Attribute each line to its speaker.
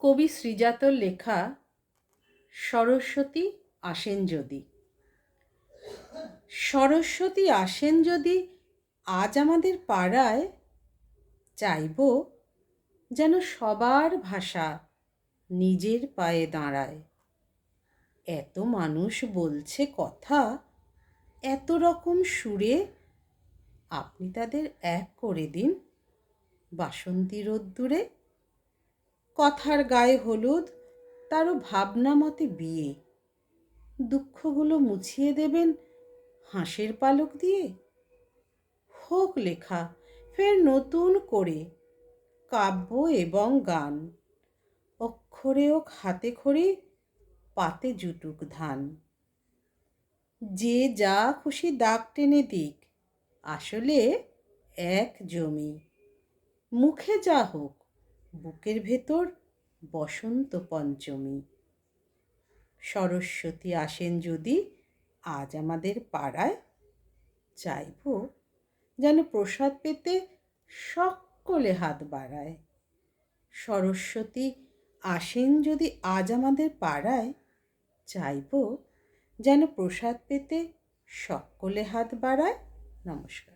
Speaker 1: কবি শ্রীজাতর লেখা সরস্বতী আসেন যদি। সরস্বতী আসেন যদি আজ আমাদের পাড়ায়, চাইব যেন সবার ভাষা নিজের পায়ে দাঁড়ায়। এত মানুষ বলছে কথা, এত রকম সুরে, আপনি তাদের এক করে দিন বাসন্তী রোদ্দুরে। কথার গায়ে হলুদ, তারও ভাবনা মতে বিয়ে, দুঃখগুলো মুছিয়ে দেবেন হাঁসের পালক দিয়ে। হোক লেখা ফের নতুন করে কাব্য এবং গান, অক্ষরে ও হাতে খড়ি, পাতে জুটুক ধান। যে যা খুশি দাগ টেনে দিক, আসলে এক জমি। মুখে যা হোক, বুকের ভেতর বসন্ত পঞ্চমী। সরস্বতী আসেন যদি আজ আমাদের পাড়ায়, চাইব যেন প্রসাদ পেতে সকলে হাত বাড়ায়। সরস্বতী আসেন যদি আজ আমাদের পাড়ায়, চাইব যেন প্রসাদ পেতে সকলে হাত বাড়ায়। নমস্কার।